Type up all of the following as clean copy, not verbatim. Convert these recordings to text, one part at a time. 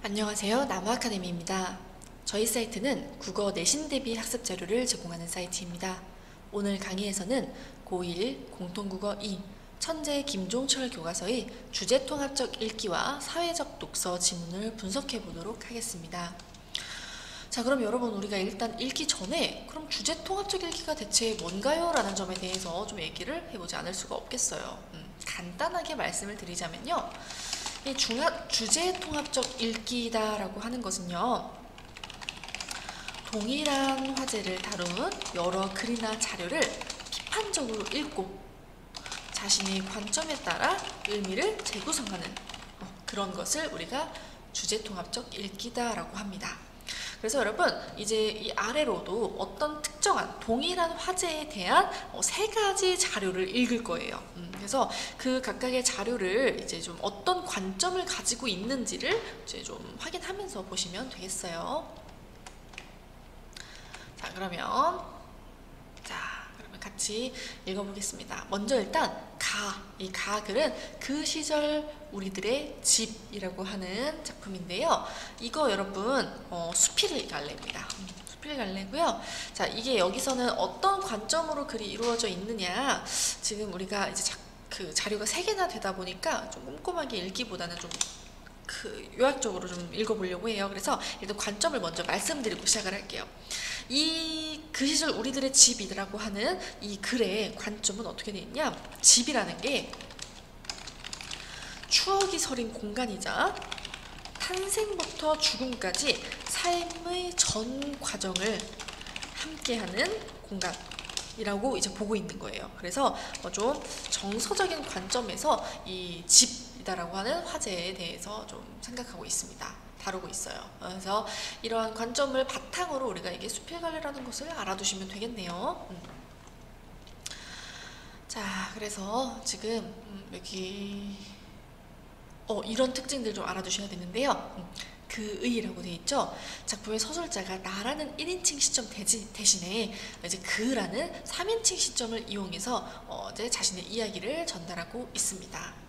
안녕하세요. 나무아카데미입니다. 저희 사이트는 국어 내신 대비 학습 자료를 제공하는 사이트입니다. 오늘 강의에서는 고1 공통국어 2 천재 김종철 교과서의 주제통합적 읽기와 사회적 독서 지문을 분석해 보도록 하겠습니다. 자, 그럼 여러분, 우리가 일단 읽기 전에 그럼 주제통합적 읽기가 대체 뭔가요? 라는 점에 대해서 좀 얘기를 해보지 않을 수가 없겠어요. 간단하게 말씀을 드리자면요, 이 주제통합적 읽기다라고 하는 것은요, 동일한 화제를 다룬 여러 글이나 자료를 비판적으로 읽고 자신의 관점에 따라 의미를 재구성하는 그런 것을 우리가 주제통합적 읽기다라고 합니다. 그래서 여러분, 이제 이 아래로도 어떤 특정한 동일한 화제에 대한 세 가지 자료를 읽을 거예요. 그래서 그 각각의 자료를 이제 좀 어떤 관점을 가지고 있는지를 이제 좀 확인하면서 보시면 되겠어요. 자, 그러면 같이 읽어보겠습니다. 먼저 일단 이 가글은 그 시절 우리들의 집이라고 하는 작품인데요. 이거 여러분 수필 갈래입니다. 수필 갈래고요. 자, 이게 여기서는 어떤 관점으로 글이 이루어져 있느냐, 지금 우리가 이제 그 자료가 3개나 되다 보니까 좀 꼼꼼하게 읽기보다는 좀 요약적으로 좀 읽어보려고 해요. 그래서 일단 관점을 먼저 말씀드리고 시작을 할게요. 그 시절 우리들의 집이라고 하는 이 글의 관점은 어떻게 되어 있냐, 집이라는 게 추억이 서린 공간이자 탄생부터 죽음까지 삶의 전 과정을 함께하는 공간이라고 이제 보고 있는 거예요. 그래서 좀 정서적인 관점에서 이 집이다라고 하는 화제에 대해서 좀 생각하고 있습니다. 다루고 있어요. 그래서 이러한 관점을 바탕으로 우리가 이게 수필갈래라는 것을 알아두시면 되겠네요. 자, 그래서 지금 여기 이런 특징들 좀 알아두셔야 되는데요. 그의라고 되어 있죠. 작품의 서술자가 나라는 1인칭 시점 대신에 이제 그라는 3인칭 시점을 이용해서 이제 자신의 이야기를 전달하고 있습니다.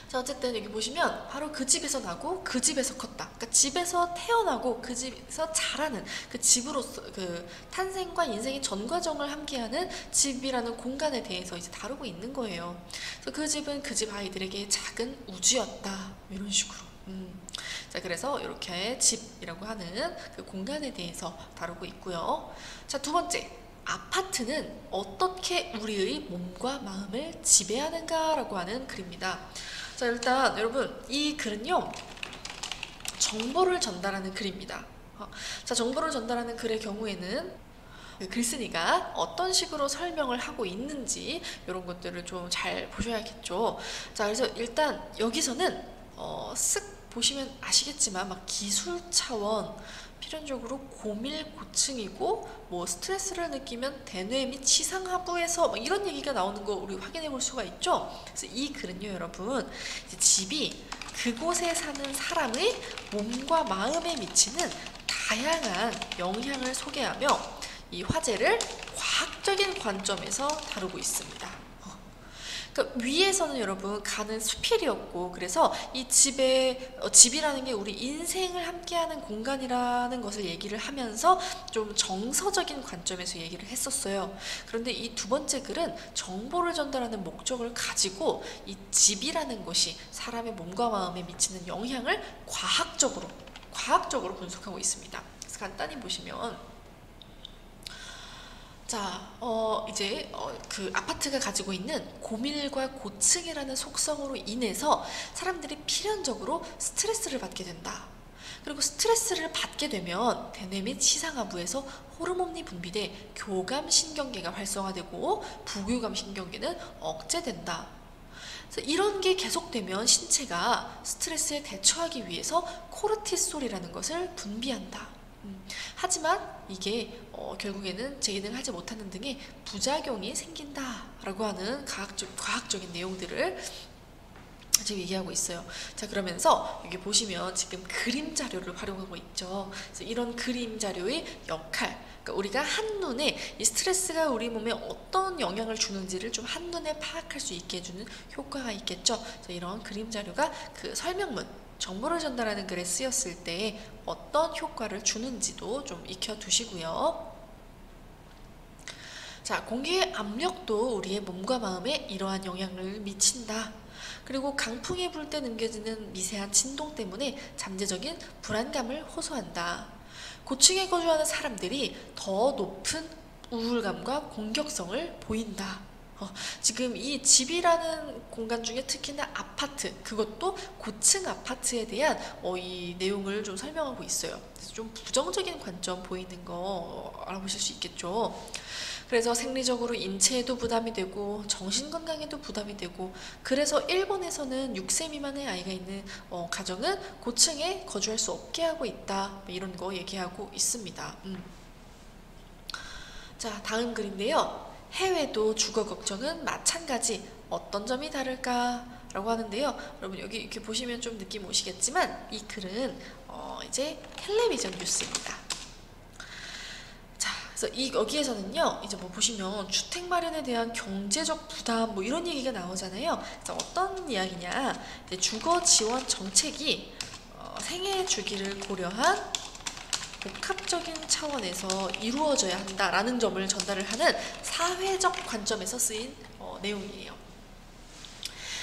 자, 어쨌든 여기 보시면 바로 그 집에서 나고 그 집에서 컸다. 그러니까 집에서 태어나고 그 집에서 자라는 그 집으로서 그 탄생과 인생의 전 과정을 함께하는 집이라는 공간에 대해서 이제 다루고 있는 거예요. 그래서 그 집은 그 집 아이들에게 작은 우주였다. 이런 식으로. 자, 그래서 이렇게 집이라고 하는 그 공간에 대해서 다루고 있고요. 자, 두 번째. 아파트는 어떻게 우리의 몸과 마음을 지배하는가라고 하는 글입니다. 자, 일단 여러분, 이 글은요, 정보를 전달하는 글입니다. 자, 정보를 전달하는 글의 경우에는 그 글쓴이가 어떤 식으로 설명을 하고 있는지 이런 것들을 좀 잘 보셔야겠죠. 자, 그래서 일단 여기서는 쓱 보시면 아시겠지만 막 기술 차원, 필연적으로 고밀고층이고 뭐 스트레스를 느끼면 대뇌 및 시상하부에서 뭐 이런 얘기가 나오는 거 우리 확인해 볼 수가 있죠. 그래서 이 글은요, 여러분, 이제 집이 그곳에 사는 사람의 몸과 마음에 미치는 다양한 영향을 소개하며 이 화제를 과학적인 관점에서 다루고 있습니다. 그러니까 위에서는 여러분 가는 수필이었고, 그래서 이 집이라는 게 우리 인생을 함께하는 공간이라는 것을 얘기를 하면서 좀 정서적인 관점에서 얘기를 했었어요. 그런데 이 두 번째 글은 정보를 전달하는 목적을 가지고 이 집이라는 것이 사람의 몸과 마음에 미치는 영향을 과학적으로 분석하고 있습니다. 그래서 간단히 보시면, 자, 이제 그 아파트가 가지고 있는 고밀과 고층이라는 속성으로 인해서 사람들이 필연적으로 스트레스를 받게 된다. 그리고 스트레스를 받게 되면 대뇌 및 시상하부에서 호르몬이 분비돼 교감신경계가 활성화되고 부교감신경계는 억제된다. 그래서 이런 게 계속되면 신체가 스트레스에 대처하기 위해서 코르티솔이라는 것을 분비한다. 하지만 이게 결국에는 재기능하지 못하는 등의 부작용이 생긴다라고 하는 과학적인 내용들을 지금 얘기하고 있어요. 자, 그러면서 여기 보시면 지금 그림 자료를 활용하고 있죠. 그래서 이런 그림 자료의 역할, 그러니까 우리가 한눈에 이 스트레스가 우리 몸에 어떤 영향을 주는지를 좀 한눈에 파악할 수 있게 해주는 효과가 있겠죠. 그래서 이런 그림 자료가 그 설명문 정보를 전달하는 글에 쓰였을 때 어떤 효과를 주는지도 좀 익혀두시고요. 자, 공기의 압력도 우리의 몸과 마음에 이러한 영향을 미친다. 그리고 강풍이 불 때 느껴지는 미세한 진동 때문에 잠재적인 불안감을 호소한다. 고층에 거주하는 사람들이 더 높은 우울감과 공격성을 보인다. 지금 이 집이라는 공간 중에 특히나 아파트, 그것도 고층 아파트에 대한 이 내용을 좀 설명하고 있어요. 그래서 좀 부정적인 관점 보이는 거 알아보실 수 있겠죠. 그래서 생리적으로 인체에도 부담이 되고 정신건강에도 부담이 되고, 그래서 일본에서는 6세 미만의 아이가 있는 가정은 고층에 거주할 수 없게 하고 있다, 이런 거 얘기하고 있습니다. 자, 다음 글인데요. 해외도 주거 걱정은 마찬가지. 어떤 점이 다를까? 라고 하는데요. 여러분 여기 이렇게 보시면 좀 느낌 오시겠지만 이 글은 이제 텔레비전 뉴스입니다. 자, 그래서 여기에서는요, 이제 뭐 보시면 주택 마련에 대한 경제적 부담 뭐 이런 얘기가 나오잖아요. 그래서 어떤 이야기냐? 이제 주거 지원 정책이 생애 주기를 고려한 복합적인 차원에서 이루어져야 한다라는 점을 전달을 하는 사회적 관점에서 쓰인 내용이에요.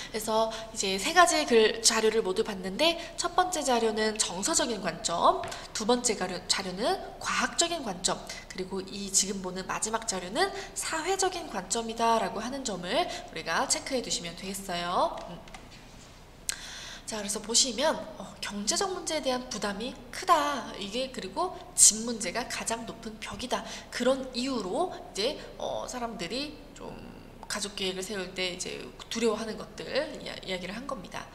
그래서 이제 세 가지 자료를 모두 봤는데, 첫 번째 자료는 정서적인 관점, 두 번째 자료는 과학적인 관점, 그리고 이 지금 보는 마지막 자료는 사회적인 관점이다라고 하는 점을 우리가 체크해 두시면 되겠어요. 자, 그래서 보시면 경제적 문제에 대한 부담이 크다. 이게 그리고 집 문제가 가장 높은 벽이다. 그런 이유로 이제 사람들이 좀 가족 계획을 세울 때 이제 두려워하는 것들 이야기를 한 겁니다.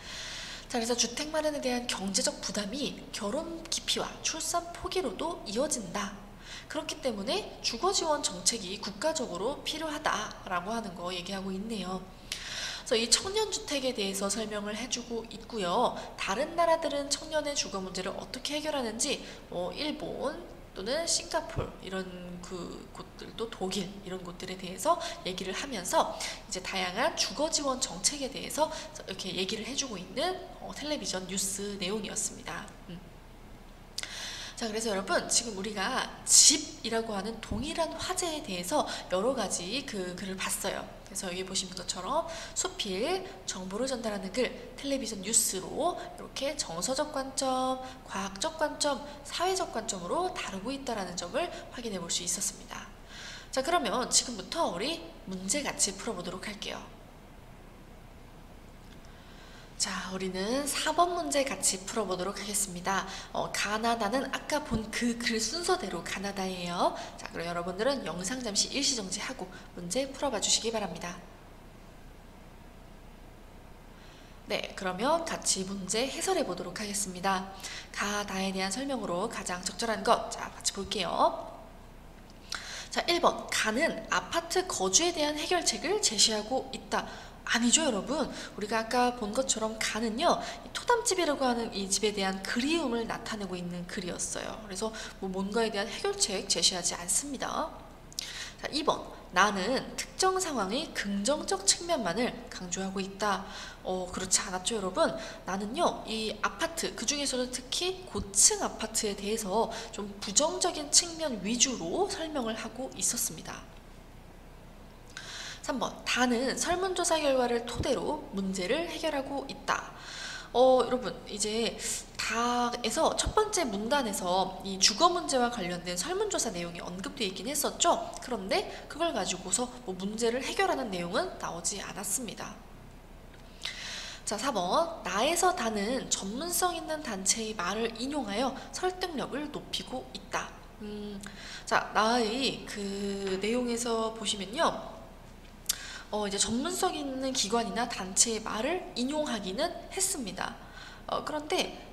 자, 그래서 주택 마련에 대한 경제적 부담이 결혼 기피와 출산 포기로도 이어진다. 그렇기 때문에 주거 지원 정책이 국가적으로 필요하다라고 하는 거 얘기하고 있네요. 그래서 이 청년주택에 대해서 설명을 해주고 있고요. 다른 나라들은 청년의 주거 문제를 어떻게 해결하는지 일본 또는 싱가포르 이런 곳들도 독일 이런 곳들에 대해서 얘기를 하면서 이제 다양한 주거 지원 정책에 대해서 이렇게 얘기를 해주고 있는 텔레비전 뉴스 내용이었습니다. 자, 그래서 여러분 지금 우리가 집이라고 하는 동일한 화제에 대해서 여러 가지 글을 봤어요. 그래서 여기 보시는 것처럼 수필, 정보를 전달하는 글, 텔레비전 뉴스로 이렇게 정서적 관점, 과학적 관점, 사회적 관점으로 다루고 있다는 점을 확인해 볼 수 있었습니다. 자, 그러면 지금부터 우리 문제 같이 풀어보도록 할게요. 자, 우리는 4번 문제 같이 풀어보도록 하겠습니다. 가나다는 아까 본 그 글 순서대로 가나다예요. 자, 그럼 여러분들은 영상 잠시 일시정지하고 문제 풀어봐 주시기 바랍니다. 네, 그러면 같이 문제 해설해 보도록 하겠습니다. 가다에 대한 설명으로 가장 적절한 것, 자, 같이 볼게요. 자, 1번, 가는 아파트 거주에 대한 해결책을 제시하고 있다. 아니죠, 여러분. 우리가 아까 본 것처럼 가는요, 토담집이라고 하는 이 집에 대한 그리움을 나타내고 있는 글이었어요. 그래서 뭔가에 대한 해결책 제시하지 않습니다. 자, 2번, 나는 특정 상황의 긍정적 측면만을 강조하고 있다. 그렇지 않았죠, 여러분. 나는요, 이 아파트, 그 중에서도 특히 고층 아파트에 대해서 좀 부정적인 측면 위주로 설명을 하고 있었습니다. 3번, 다는 설문조사 결과를 토대로 문제를 해결하고 있다. 여러분, 이제 다에서 첫 번째 문단에서 이 주거 문제와 관련된 설문조사 내용이 언급되어 있긴 했었죠. 그런데 그걸 가지고서 문제를 해결하는 내용은 나오지 않았습니다. 자, 4번, 나에서 다는 전문성 있는 단체의 말을 인용하여 설득력을 높이고 있다. 자, 나의 그 내용에서 보시면요, 이제 전문성 있는 기관이나 단체의 말을 인용하기는 했습니다. 그런데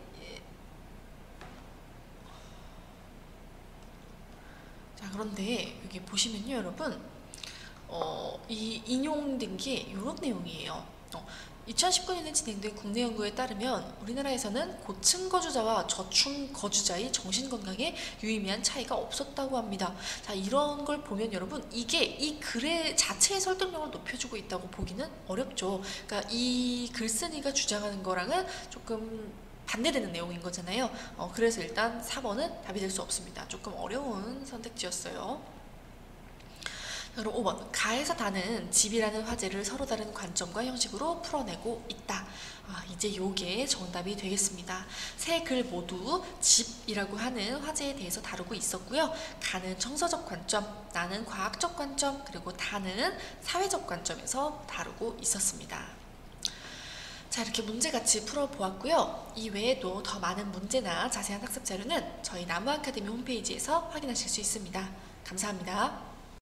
자, 그런데 여기 보시면요, 여러분, 이 인용된 게 이런 내용이에요. 2019년에 진행된 국내 연구에 따르면 우리나라에서는 고층 거주자와 저층 거주자의 정신건강에 유의미한 차이가 없었다고 합니다. 자, 이런 걸 보면 여러분, 이게 이 글의 자체의 설득력을 높여주고 있다고 보기는 어렵죠. 그러니까 이 글쓴이가 주장하는 거랑은 조금 반대되는 내용인 거잖아요. 그래서 일단 4번은 답이 될 수 없습니다. 조금 어려운 선택지였어요. 그럼 5번. 가에서 다는 집이라는 화제를 서로 다른 관점과 형식으로 풀어내고 있다. 이제 요게 정답이 되겠습니다. 세 글 모두 집이라고 하는 화제에 대해서 다루고 있었고요. 가는 정서적 관점, 나는 과학적 관점, 그리고 다는 사회적 관점에서 다루고 있었습니다. 자, 이렇게 문제 같이 풀어보았고요. 이 외에도 더 많은 문제나 자세한 학습 자료는 저희 나무 아카데미 홈페이지에서 확인하실 수 있습니다. 감사합니다.